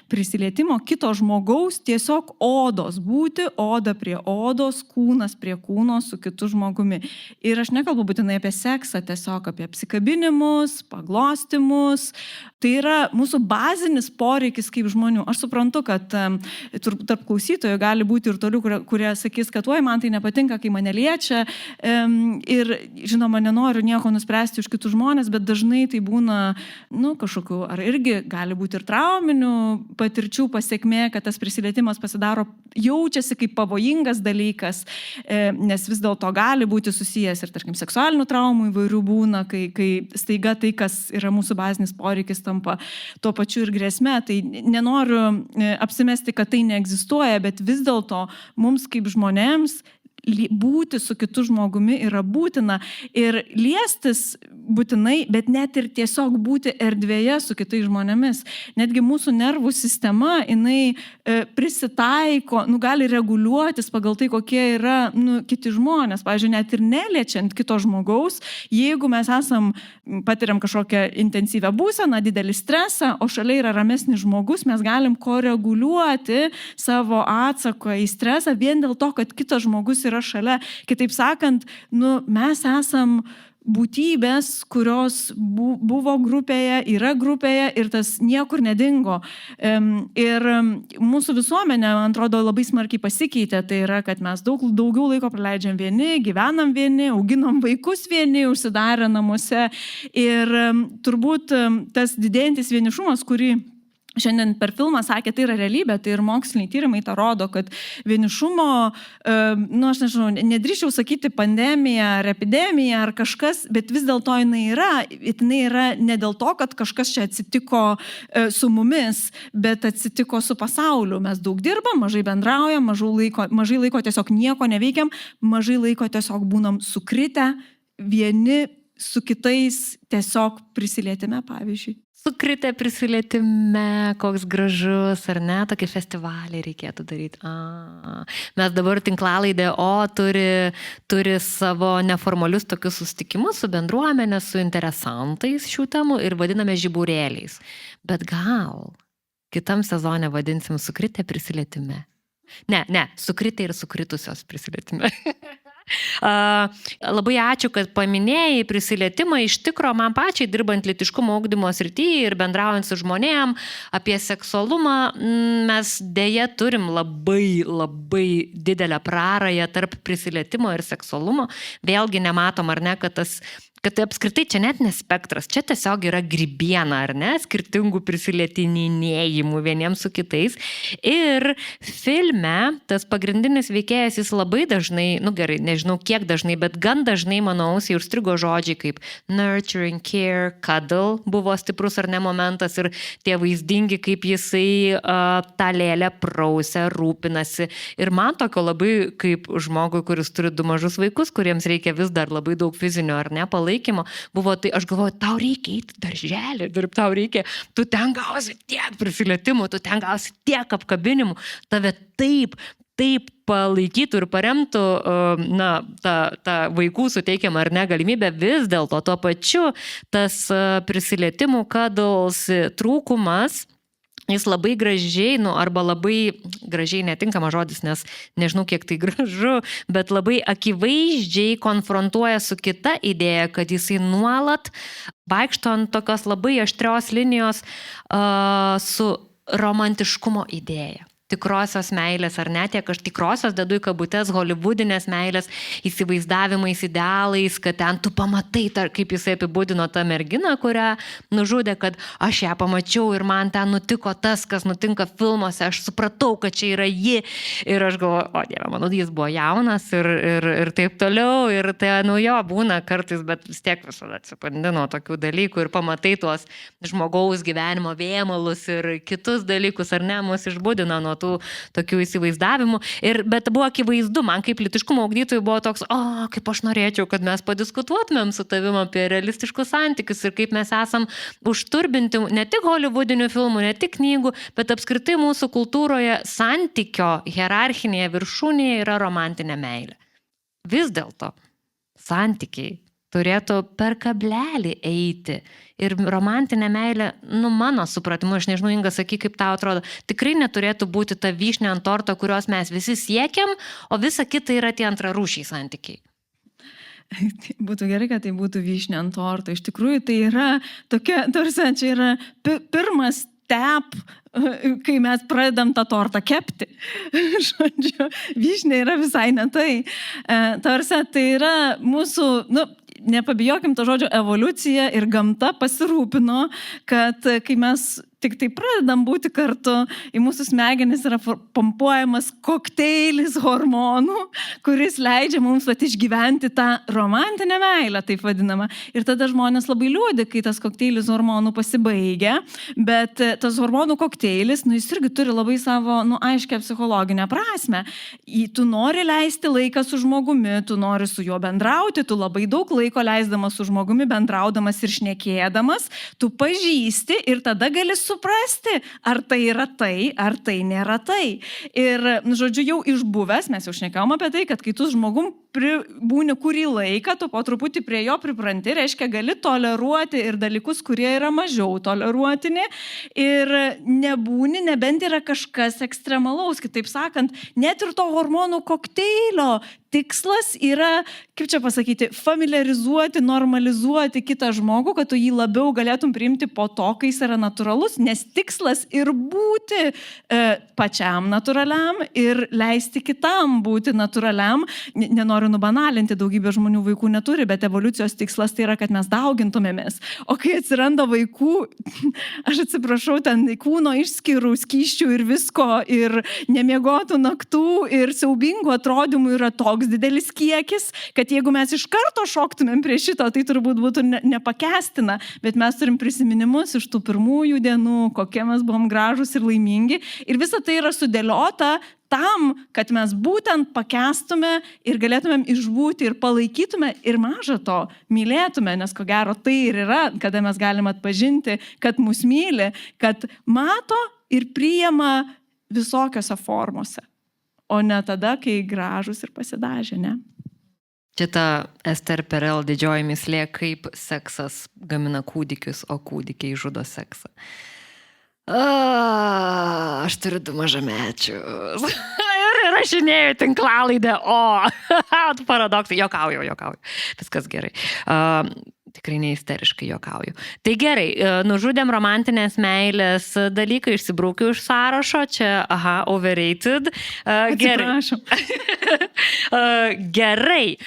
Prisilietimo kito žmogaus, tiesiog odos, būti oda prie odos, kūnas prie kūno su kitu žmogumi. Ir aš nekalbu būtinai apie seksą, tiesiog apie apsikabinimus, paglostimus. Tai yra mūsų bazinis poreikis kaip žmonių. Aš suprantu, kad tarp klausytojų gali būti ir toliau, kurie sakys, kad man tai nepatinka, kai mane liečia. Ir žinoma, nenoriu nieko nuspręsti už kitus žmonės, bet dažnai tai būna, kažkokiu, ar irgi gali būti ir trauminių patirčių pasiekmė, kad tas prisilietimas pasidaro, jaučiasi kaip pavojingas dalykas, nes vis dėlto gali būti susijęs ir, tarkim, seksualinių traumų įvairių būna, kai staiga tai, kas yra mūsų bazinis poreikis, tampa tuo pačiu ir grėsme. Tai nenoriu apsimesti, kad tai neegzistuoja, bet vis dėlto mums kaip žmonėms būti su kitu žmogumi yra būtina ir liestis būtinai, bet net ir tiesiog būti erdvėje su kitais žmonėmis. Netgi mūsų nervų sistema, jinai prisitaiko, gali reguliuotis pagal tai, kokie yra kiti žmonės. Pavyzdžiui, net ir neliečiant kito žmogaus, jeigu mes patiriam kažkokią intensyvę būseną, didelį stresą, o šalia yra ramesnis žmogus, mes galim koreguliuoti savo atsaką į stresą vien dėl to, kad kitas žmogus yra šalia. Kitaip sakant, mes esam būtybės, kurios buvo grupėje, yra grupėje ir tas niekur nedingo. Ir mūsų visuomenė, man atrodo, labai smarkiai pasikeitė. Tai yra, kad mes daugiau laiko praleidžiam vieni, gyvenam vieni, auginam vaikus vieni, užsidarę namuose. Ir turbūt tas didėjantis vienišumas, kurį šiandien per filmą sakė, tai yra realybė, tai ir moksliniai tyrimai tą rodo, kad vienišumo, aš nežinau, nedrįščiau sakyti pandemija ar epidemija ar kažkas, bet vis dėlto jinai yra ne dėl to, kad kažkas čia atsitiko su mumis, bet atsitiko su pasauliu. Mes daug dirbam, mažai bendraujam, mažai laiko tiesiog nieko neveikiam, mažai laiko tiesiog būnam sukritę vieni su kitais tiesiog prisilietime, pavyzdžiui. Sukritę prisilietime, koks gražus, ar ne, tokį festivalį reikėtų daryti. Mes dabar tinklalaidė turi savo neformalius tokius susitikimus su bendruomenė, su interesantais šių temų ir vadiname žiburėliais. Bet gal kitam sezone vadinsim sukritę prisilietime. Ne, sukritę ir sukritusios prisilietime. Labai ačiū, kad paminėjai prisilietimą. Iš tikro, man pačiai dirbant lytiškumo ugdymo srityje ir bendraujant su žmonėm apie seksualumą, mes dėja turim labai didelę prarają tarp prisilietimo ir seksualumo. Vėlgi nematom, ar ne, kad tai apskritai čia net nespektras, čia tiesiog yra grybiena, ar ne, skirtingų prisilietinėjimų vieniems su kitais. Ir filme tas pagrindinis veikėjas, jis labai dažnai, gerai, nežinau kiek dažnai, bet gan dažnai, manau, jau užstrigo žodžiai kaip nurturing, care, cuddle buvo stiprus ar ne momentas ir tie vaizdingi, kaip jisai tą lėlę prausia, rūpinasi. Ir man tokio labai, kaip žmogui, kuris turi 2 mažus vaikus, kuriems reikia vis dar labai daug fizinio ar ne palaikymo, buvo tai, aš galvoju, tau reikia eiti darželį, tau reikia, tu ten gausi tiek prisilietimų, tu ten gausi tiek apkabinimų, tave taip palaikytų ir paremtų tą vaikų suteikiamą ar ne galimybę, vis dėlto tuo pačiu tas prisilietimų cuddles trūkumas jis labai gražiai, arba labai gražiai netinkamas žodis, nes nežinau, kiek tai gražu, bet labai akivaizdžiai konfrontuoja su kita idėja, kad jisai nuolat vaikšto ant tokios labai aštrios linijos su romantiškumo idėja. Tikrosios meilės, ar net tiek aš tikrosios dedu į kabutės holivudinės meilės įsivaizdavimais, idealais, kad ten tu pamatai, kaip jisai apibūdino tą merginą, kurią nužudė, kad aš ją pamačiau ir man ten nutiko tas, kas nutinka filmuose, aš supratau, kad čia yra ji. Ir aš galvoju, o Dieve, manau, jis buvo jaunas ir taip toliau. Ir tai, jo, būna kartais, bet vis tiek visada atsipandino tokių dalykų ir pamatai tuos žmogaus gyvenimo vėmalus ir kitus dalykus, ar ne, mus išbudina nuo tų tokių įsivaizdavimų. Bet buvo akivaizdu, man kaip lytiškumo ugdytojui buvo toks, kaip aš norėčiau, kad mes padiskutuotumėm su tavim apie realistiškus santykius ir kaip mes esam užturbinti ne tik holivudinių filmų, ne tik knygų, bet apskritai mūsų kultūroje santykio hierarchinėje viršūnėje yra romantinė meilė. Vis dėlto santykiai turėtų per kablelį eiti. Ir romantinė meilė, mano supratimu, aš nežinau, Inga, sakyk, kaip tau atrodo, tikrai neturėtų būti ta vyšnė ant torto, kurios mes visi siekiam, o visa kita yra tie antrarūšiai santykiai. Tai būtų gerai, kad tai būtų vyšnė ant torto. Iš tikrųjų, tai yra tokia, tarsi, čia yra pirmas step, kai mes pradedam tą tortą kepti. Žodžiu, vyšnė yra visai ne tai. Tarsi, tai yra mūsų, nepabijokim to žodžio, evoliucija ir gamta pasirūpino, kad kai mes tik tai pradedam būti kartu, į mūsų smegenis yra pompuojamas kokteilis hormonų, kuris leidžia mums išgyventi tą romantinę meilę, taip vadinamą. Ir tada žmonės labai liūdi, kai tas kokteilis hormonų pasibaigia, bet tas hormonų kokteilis, jis irgi turi labai savo, aiškią psichologinę prasme. Tu nori leisti laiką su žmogumi, tu nori su juo bendrauti, tu labai daug laiko leisdamas su žmogumi, bendraudamas ir šnekėdamas, tu pažįsti ir tada gali suprasti, ar tai yra tai, ar tai nėra tai. Ir, žodžiu, jau išbuvęs, mes jau šnekėjom apie tai, kad kai tu žmogum būni kurį laiką, tu po truputį prie jo pripranti, reiškia, gali toleruoti ir dalykus, kurie yra mažiau toleruotini ir nebūni, nebent yra kažkas ekstremalaus. Kitaip sakant, net ir to hormonų kokteilio tikslas yra, kaip čia pasakyti, familiarizuoti, normalizuoti kitą žmogų, kad tu jį labiau galėtum priimti po to, kai jis yra natūralus, nes tikslas ir būti pačiam natūraliam ir leisti kitam būti natūraliam. Nenoriu nubanalinti, daugybė žmonių vaikų neturi, bet evoliucijos tikslas tai yra, kad mes daugintumėmės. O kai atsiranda vaikų, aš atsiprašau, ten kūno išskyrų, skysčių ir visko, ir nemiegotų naktų, ir siaubingų atrodymų yra toks didelis kiekis, kad jeigu mes iš karto šoktumėm prie šito, tai turbūt būtų nepakestina, bet mes turim prisiminimus iš tų pirmųjų dienų, kokie mes buvom gražūs ir laimingi. Ir visa tai yra sudėliota tam, kad mes būtent pakestume ir galėtumėm išbūti ir palaikytume ir maža to mylėtume, nes ko gero tai ir yra, kada mes galime atpažinti, kad mus myli, kad mato ir priima visokiose formose, o ne tada, kai gražus ir pasidažė, ne? Šita Ester Perel didžioji mislė, kaip seksas gamina kūdikius, o kūdikiai žudo seksą. Aš turiu 2 mažamečius. Ir rašinėjau tinklalaidę. Paradoksai. Juokauju. Viskas gerai. Tikrai neisteriškai juokauju. Tai gerai, nužudėm romantinės meilės dalyką, išsibraukiu iš sąrašo, čia, overrated. Gerai. Gerai.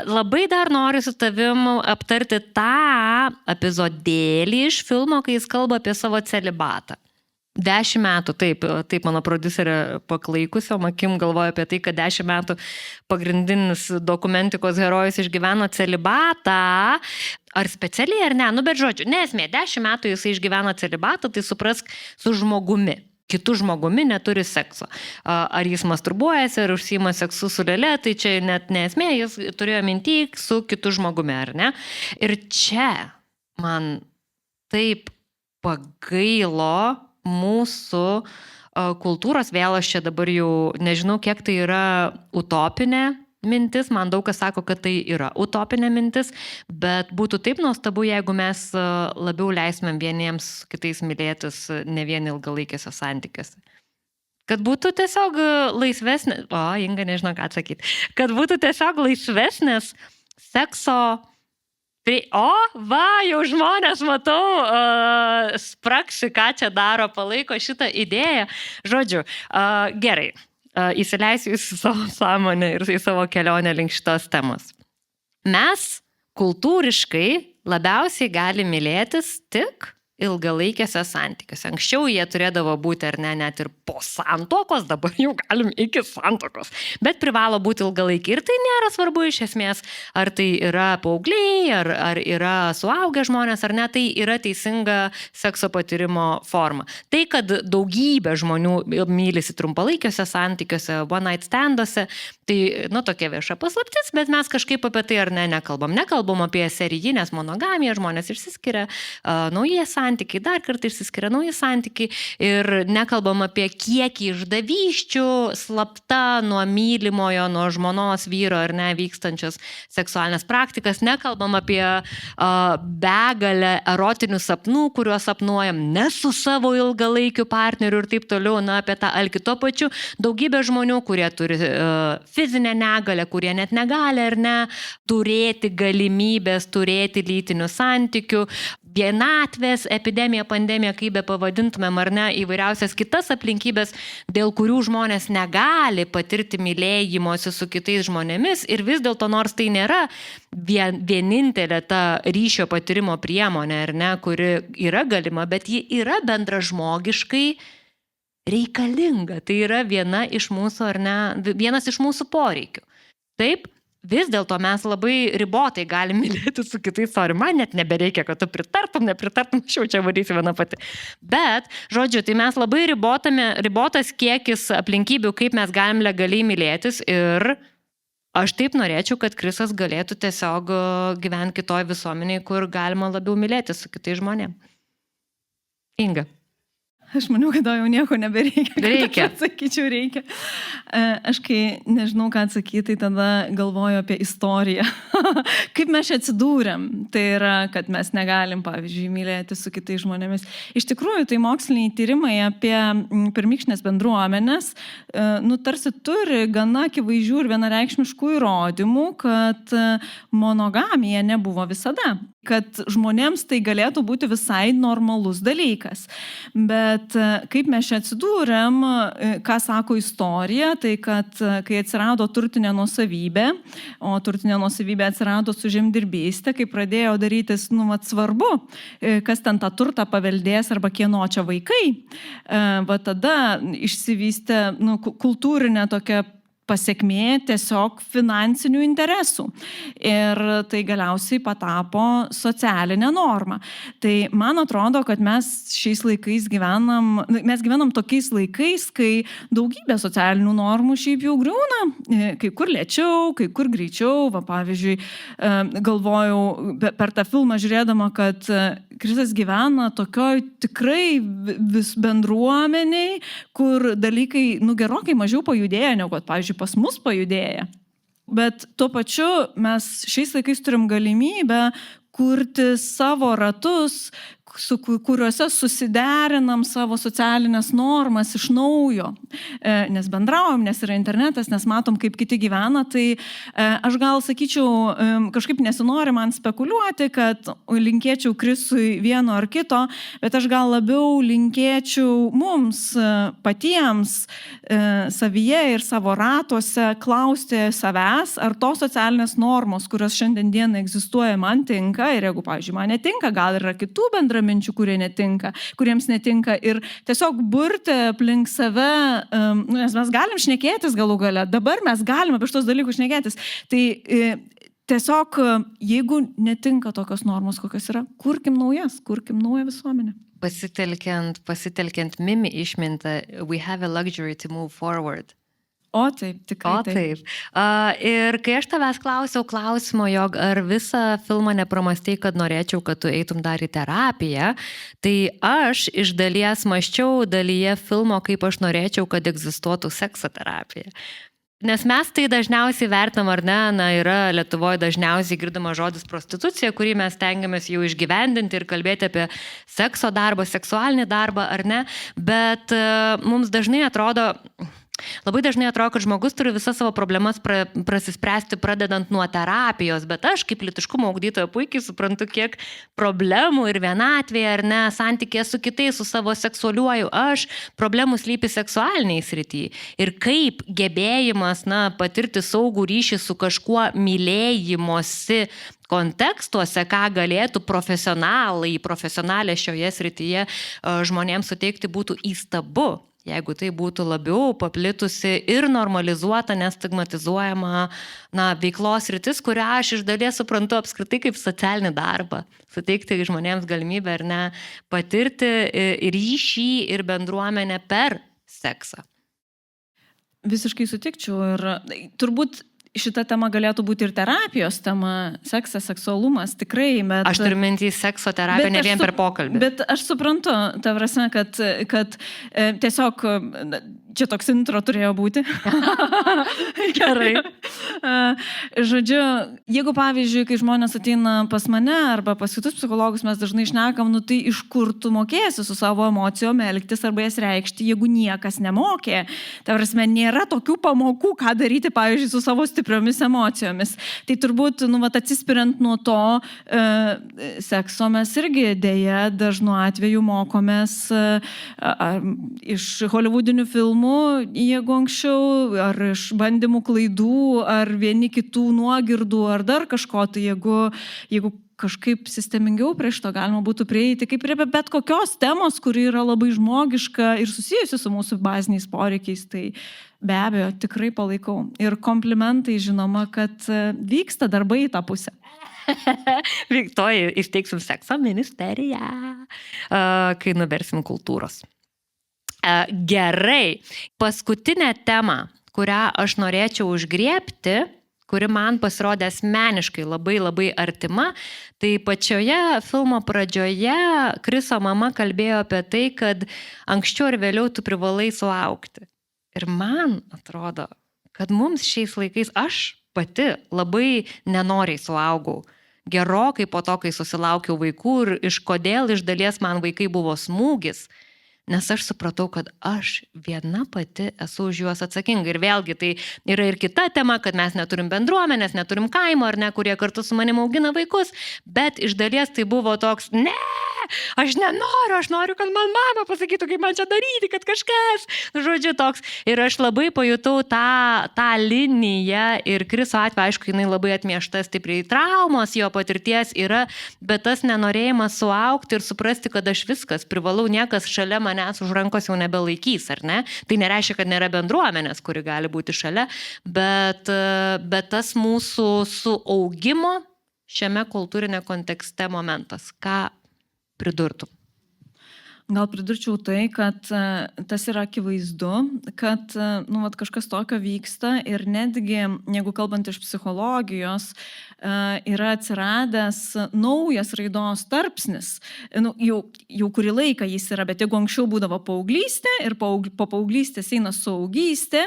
Labai dar noriu su tavim aptarti tą epizodėlį iš filmo, kai jis kalba apie savo celibatą. 10 metų, taip mano prodiuserė paklaikusiom akim galvoja apie tai, kad 10 metų pagrindinis dokumentikos herojus išgyveno celibatą, ar specialiai ar ne, bet žodžiu, nesmė, 10 metų jisai išgyveno celibatą, tai suprask su žmogumi. Kitų žmogumi neturi sekso. Ar jis masturbuojasi, ar užsiima seksu su lėlė, tai čia net nesmė, jis turėjo mintį su kitu žmogumi, ar ne? Ir čia man taip pagailo mūsų kultūros, vėl aš čia dabar jau nežinau, kiek tai yra utopinė mintis, man daug kas sako, kad tai yra utopinė mintis, bet būtų taip nuostabu, jeigu mes labiau leismėm vieniems kitais mylėtis ne vien ilgalaikėse santykiuose. Kad būtų tiesiog laisvesnės, Inga nežinau ką atsakyti, kad būtų tiesiog laisvesnės sekso. Jau žmonės, matau, spraksi, ką čia daro, palaiko šitą idėją. Žodžiu, gerai. Įsileisiu į savo sąmonę ir į savo kelionę link šitos temos. Mes kultūriškai labiausiai gali mylėtis tik ilgalaikėse santykiuose. Anksčiau jie turėdavo būti ar ne, net ir po santuokos, dabar jau galim iki santuokos, bet privalo būti ilgalaikiai. Ir tai nėra svarbu iš esmės, ar tai yra paaugliai, ar yra suaugę žmonės, ar ne, tai yra teisinga sekso patyrimo forma. Tai, kad daugybė žmonių mylisi trumpalaikiuose santykiuose, one night standuose, tai, tokia vieša paslaptis, bet mes kažkaip apie tai ar ne nekalbam. Nekalbam apie serijinės monogamiją, žmonės išsiskiria, nauji santykiai, dar kartą išsiskiria nauji santykiai ir nekalbam apie kiekį išdavysčių, slapta nuo mylimojo, nuo žmonos vyro ar ne vykstančias seksualinės praktikas, nekalbam apie begalę erotinių sapnų, kuriuos sapnuojam ne su savo ilgalaikiu partneriu ir taip toliau, apie tą alkį. Tuo pačiu daugybė žmonių, kurie turi fizinę negalę, kurie net negali ar ne turėti galimybės, turėti lytinių santykių, vienatvės, epidemija, pandemija, kaip be pavadintumėm ar ne, įvairiausias kitas aplinkybės, dėl kurių žmonės negali patirti mylėjimosi su kitais žmonėmis ir vis dėlto, nors tai nėra vienintelė ta ryšio patyrimo priemonė, ar ne, kuri yra galima, bet ji yra bendražmogiškai reikalinga. Tai yra viena iš mūsų, ar ne, vienas iš mūsų poreikių. Taip, vis dėlto mes labai ribotai galim mylėti su kitais, man net nebereikia, kad tu nepritartum, aš jau čia varysiu viena pati. Bet, žodžiu, tai mes labai ribotas kiekis aplinkybių, kaip mes galim legaliai mylėtis ir aš taip norėčiau, kad Krisas galėtų tiesiog gyventi kitoj visuomeniai, kur galima labiau mylėti su kitais žmonėmis. Inga. Aš maniau, kad jau nieko nebereikia. Reikia. Sakyčiau, reikia. Aš kai nežinau, ką atsakyti, tai tada galvoju apie istoriją. Kaip mes čia atsidūrėm. Tai yra, kad mes negalim, pavyzdžiui, mylėti su kitais žmonėmis. Iš tikrųjų, tai moksliniai tyrimai apie pirmykšnės bendruomenės, tarsi turi gana akivaizdžių ir vienareikšmiškų įrodymų, kad monogamija nebuvo visada. Kad žmonėms tai galėtų būti visai normalus dalykas. Bet kaip mes čia atsidūrėm, ką sako istorija, tai kad kai atsirado turtinė nuosavybė, o turtinė nuosavybė atsirado su žemdirbystė, kai pradėjo darytis, svarbu, kas ten tą turtą paveldės arba kieno čia vaikai, tada išsivystė kultūrinė tokia pasiekmė tiesiog finansinių interesų. Ir tai galiausiai patapo socialinė norma. Tai man atrodo, kad mes šiais laikais gyvenam tokiais laikais, kai daugybė socialinių normų šiaip jau griūna. Kai kur lėčiau, kai kur greičiau. Pavyzdžiui, galvojau per tą filmą žiūrėdama, kad Krisas gyvena tokioj tikrai bendruomeniai, kur dalykai gerokai mažiau pajudėja, negu kad, pavyzdžiui, pas mus pajudėja. Bet tuo pačiu mes šiais laikais turim galimybę kurti savo ratus, kuriuose susiderinam savo socialinės normas iš naujo. Nes bendraujam, nes yra internetas, nes matom, kaip kiti gyvena. Tai aš gal sakyčiau, kažkaip nesinori man spekuliuoti, kad linkėčiau Krisui vieno ar kito, bet aš gal labiau linkėčiau mums patiems savyje ir savo ratuose klausti savęs, ar tos socialinės normos, kurios šiandien dieną egzistuoja, man tinka. Ir jeigu, pavyzdžiui, man netinka, gal yra kitų bendraminčių, kuriems netinka. Ir tiesiog burti aplink save, nes mes galim šnekėtis galų gale. Dabar mes galim apie šitos dalykus šnekėtis. Tai tiesiog, jeigu netinka tokios normos, kokios yra, kurkim naują visuomenę. Pasitelkiant mimi išmintą, we have a luxury to move forward. O taip, tikrai taip. Ir kai aš tavęs klausiau klausimo, jog ar visą filmą nepramastei, kad norėčiau, kad tu eitum dar į terapiją, tai aš iš dalies mąsčiau dalyje filmo, kaip aš norėčiau, kad egzistuotų sekso terapija. Nes mes tai dažniausiai vertinam, ar ne, yra Lietuvoje dažniausiai girdima žodis prostitucija, kurį mes tengiamės jau išgyvendinti ir kalbėti apie sekso darbą, seksualinį darbą, ar ne, bet mums labai dažnai atrodo, kad žmogus turi visas savo problemas prasispręsti pradedant nuo terapijos, bet aš kaip lytiškumo ugdytoja puikiai suprantu, kiek problemų ir vienatvėje, ar ne, santykėje su kitais, su savo seksualiuoju aš, problemų slypi seksualiniai srityje. Ir kaip gebėjimas, patirti saugų ryšį su kažkuo mylėjimosi kontekstuose, ką galėtų profesionalė šioje srityje žmonėms suteikti, būtų įstabu. Jeigu tai būtų labiau paplitusi ir normalizuota, nestigmatizuojama veiklos sritis, kurią aš iš dalies suprantu apskritai kaip socialinį darbą. Suteikti žmonėms galimybę ar ne patirti ryšį ir bendruomenę per seksą. Visiškai sutikčiau ir turbūt šita tema galėtų būti ir terapijos tema, seksas, seksualumas, tikrai. Bet, aš turiu mintį sekso terapiją ne vien per pokalbį. Bet aš suprantu, ta prasme, kad tiesiog čia toks intro turėjo būti. Gerai. Žodžiu, jeigu pavyzdžiui, kai žmonės ateina pas mane arba pas kitus psichologus, mes dažnai šnekam, tai iš kur tu mokėsi su savo emocijom elgtis arba jas reikšti, jeigu niekas nemokė. Ta prasme, nėra tokių pamokų, ką daryti, pavyzdžiui, su savo stipriomis emocijomis. Tai turbūt, atsispiriant nuo to, sekso mes irgi dėja dažnu atveju mokomės iš holivudinių filmų, jeigu anksčiau, ar iš bandymų klaidų, ar vieni kitų nuogirdų, ar dar kažko, tai jeigu kažkaip sistemingiau prie šito galima būtų prieiti, kaip prie bet kokios temos, kuri yra labai žmogiška ir susijusi su mūsų baziniais poreikiais, tai be abejo, tikrai palaikau. Ir komplimentai, žinoma, kad vyksta darbai į tą pusę. Viktoja, įsteigsim sekso ministeriją, kai nuversim kultūros. Gerai. Paskutinė tema, kurią aš norėčiau užgriebti, kuri man pasirodė asmeniškai labai labai artima, tai pačioje filmo pradžioje Kriso mama kalbėjo apie tai, kad anksčiau ir vėliau tu privalai sulaukti. Ir man atrodo, kad mums šiais laikais aš pati labai nenoriai sulaukau. Gerokai po to, kai susilaukiau vaikų ir iš dalies man vaikai buvo smūgis. Nes aš supratau, kad aš viena pati esu už juos atsakinga. Ir vėlgi tai yra ir kita tema, kad mes neturim bendruomenės, neturim kaimo, ar ne, kurie kartu su manim augina vaikus, bet iš dalies tai buvo toks, ne, aš nenoriu, aš noriu, kad man mama pasakytų, kaip man čia daryti, kad kažkas, žodžiu, toks. Ir aš labai pajutau tą liniją ir Kriso atveju, aišku, jinai labai atmiešta stipriai traumos, jo patirties yra, bet tas nenorėjimas suaugti ir suprasti, kad aš viskas privalau, niekas šalia manęs už rankos jau nebelaikys, ar ne? Tai nereiškia, kad nėra bendruomenės, kuri gali būti šalia, bet tas mūsų suaugimo šiame kultūrinė kontekste momentas. Ką pridurtum? Gal pridurčiau tai, kad tas yra akivaizdu, kad kažkas tokio vyksta ir netgi, jeigu kalbant iš psichologijos, yra atsiradęs naujas raidos tarpsnis. Jau kurį laiką jis yra, bet jeigu anksčiau būdavo paauglystė ir po paauglystės eina suaugystė,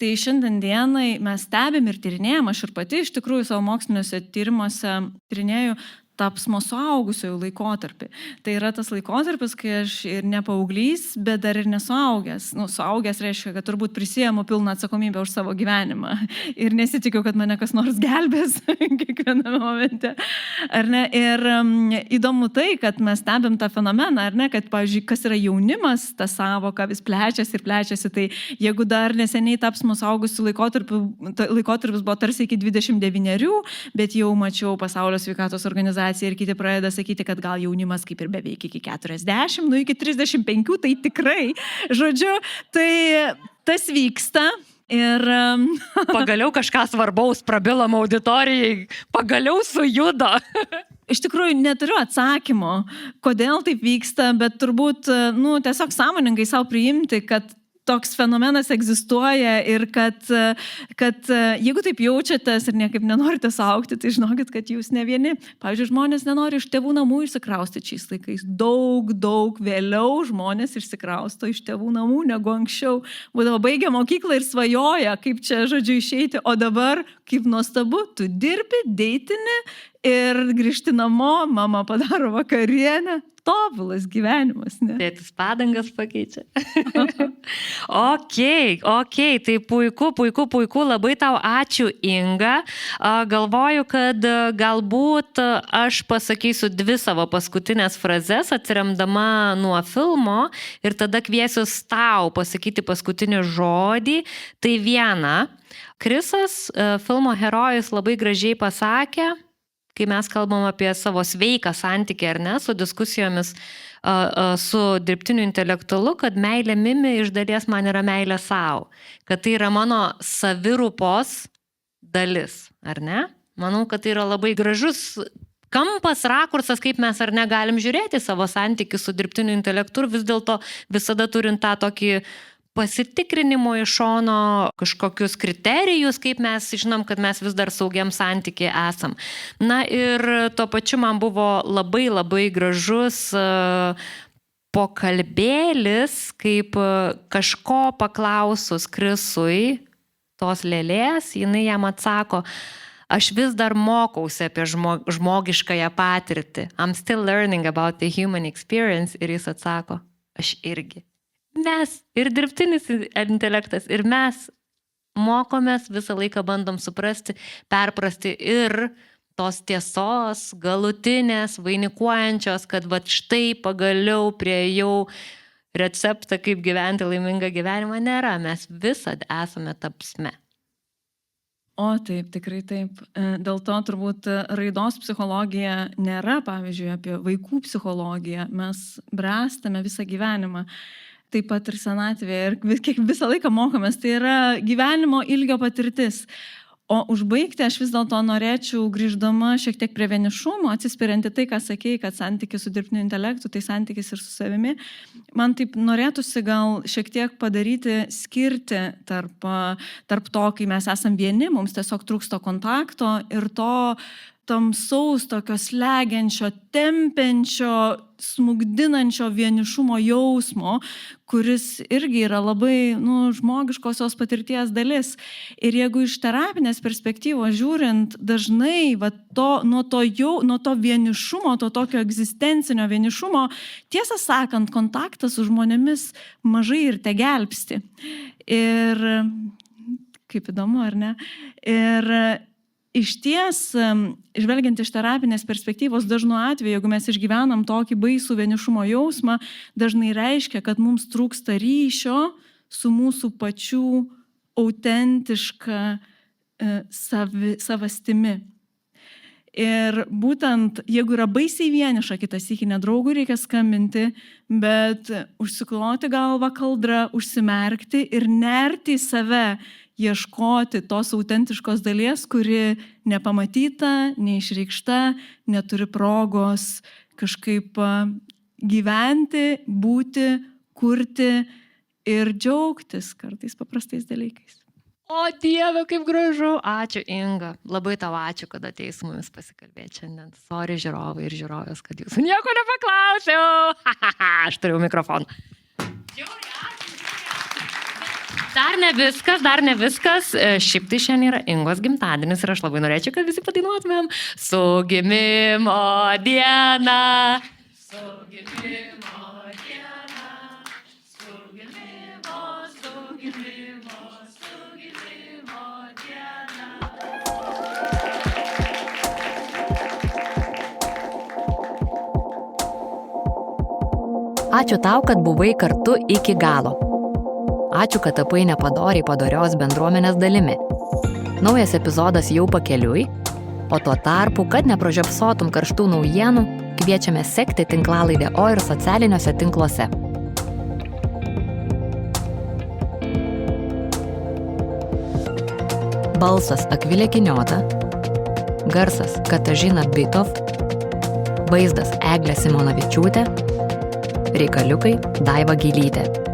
tai šiandien dienai mes stebim ir tyrinėjam, aš ir pati iš tikrųjų savo moksliniuose tyrimuose tyrinėju tapsmo suaugusiojų laikotarpį. Tai yra tas laikotarpis, kai aš ir ne paauglys, bet dar ir nesuaugęs. Suaugęs reiškia, kad turbūt prisiėmu pilną atsakomybę už savo gyvenimą. Ir nesitikiu, kad mane kas nors gelbės kiekviename momente. Ar ne? Ir įdomu tai, kad mes stebim tą fenomeną, ar ne? Kad, pavyzdžiui, kas yra jaunimas, ta savoka vis plečiasi ir plečiasi. Tai jeigu dar neseniai tapsmo suaugusių laikotarpis buvo tarsi iki 29, bet jau mačiau Pasaulio sveikatos organizaciją ir kiti pradeda sakyti, kad gal jaunimas kaip ir beveik iki 40, iki 35, tai tikrai, žodžiu, tai tas vyksta. Ir pagaliau kažką svarbaus prabilom auditorijai, pagaliau sujudo. Iš tikrųjų, neturiu atsakymo, kodėl taip vyksta, bet turbūt, tiesiog sąmoningai savo priimti, kad toks fenomenas egzistuoja ir kad jeigu taip jaučiatės ir niekaip nenorite suaugti, tai žinokit, kad jūs ne vieni. Pavyzdžiui, žmonės nenori iš tėvų namų išsikraustyti šiais laikais. Daug vėliau žmonės išsikrausto iš tėvų namų negu anksčiau. Būdavo baigę mokyklą ir svajoja, kaip čia, žodžiu, išeiti, o dabar, kaip nuostabu, tu dirbi, deitini ir grįžti namo, mama padaro vakarienę. Tobulas gyvenimas, ne? Tėtis padangas pakeičia. Ok, tai puiku, labai tau ačiū, Inga. Galvoju, kad galbūt aš pasakysiu 2 savo paskutinės frazes, atsiremdama nuo filmo ir tada kviesiu tau pasakyti paskutinį žodį. Tai viena, Krisas, filmo herojus, labai gražiai pasakė, kai mes kalbam apie savo sveiką santykį, ar ne, su diskusijomis su dirbtiniu intelektualu, kad meilė Mimi iš dalies man yra meilė savo, kad tai yra mano savirūpos dalis, ar ne? Manau, kad tai yra labai gražus kampas, rakursas, kaip mes ar ne galim žiūrėti savo santykį su dirbtiniu intelektu ir vis dėlto visada turint tą tokį pasitikrinimo iš šono kažkokius kriterijus, kaip mes žinom, kad mes vis dar saugiam santykiai esam. Na ir tuo pačiu man buvo labai gražus pokalbėlis, kaip kažko paklausus Krisui tos lėlės, jinai jam atsako, aš vis dar mokausi apie žmogiškąją patirtį. I'm still learning about the human experience. Ir jis atsako, aš irgi. Mes ir dirbtinis intelektas, ir mes mokomės, visą laiką bandom suprasti, perprasti ir tos tiesos, galutinės, vainikuojančios, kad va štai pagaliau priejau receptą, kaip gyventi laimingą gyvenimą, nėra. Mes visad esame tapsme. O taip, tikrai taip. Dėl to turbūt raidos psichologija nėra, pavyzdžiui, apie vaikų psichologiją. Mes bręstame visą gyvenimą. Taip pat ir senatvėje ir visą laiką mokomės, tai yra gyvenimo ilgio patirtis. O užbaigti aš vis dėlto norėčiau, grįždama šiek tiek prie vienišumo, atsispirianti tai, ką sakei, kad santykis su dirbtiniu intelektu, tai santykis ir su savimi. Man taip norėtųsi gal šiek tiek padaryti skirti tarp to, kai mes esam vieni, mums tiesiog trūksta kontakto ir to tamsaus, tokio slegiančio, tempiančio, smugdinančio vienišumo jausmo, kuris irgi yra labai žmogiškosios patirties dalis. Ir jeigu iš terapinės perspektyvos žiūrint, dažnai nuo to vienišumo, to tokio egzistencinio vienišumo, tiesą sakant, kontaktas su žmonėmis mažai ir tegelbsti. Ir kaip įdomu, ar ne? Ir iš ties, žvelgiant iš terapinės perspektyvos, dažnu atveju, jeigu mes išgyvenam tokį baisų vienišumo jausmą, dažnai reiškia, kad mums trūksta ryšio su mūsų pačių autentiška savastimi. Ir būtent, jeigu yra baisiai vieniša, kitą sykį ne draugui reikia skambinti, bet užsikloti galvą kaldrą, užsimerkti ir nerti į save, ieškoti tos autentiškos dalies, kuri nepamatyta, neišreikšta, neturi progos kažkaip gyventi, būti, kurti ir džiaugtis kartais paprastais dalykais. O Dieve, kaip gražu. Ačiū, Inga. Labai tau ačiū, kad atėjai su mumis pasikalbėti šiandien. Sorry, žiūrovai ir žiūrovės, kad jūsų nieko nepaklausiau. Aš turiu mikrofoną. Dar ne viskas. Šiaip tai šiandien yra Ingos gimtadienis ir aš labai norėčiau, kad visi padainuotumėm su gimimo diena. Su gimimo diena. Su gimimo diena. Ačiū tau, kad buvai kartu iki galo. Ačiū, kad tapai padorios bendruomenės dalimi. Naujas epizodas jau pakeliui, o tuo tarpu, kad nepražiopsotum karštų naujienų, kviečiame sekti tinklalaidę O ir socialiniuose tinkluose. Balsas Akvilė Kiniota, garsas Katažina Bitov, vaizdas Eglė Simonavičiūtė, reikaliukai Daiva Gylytė.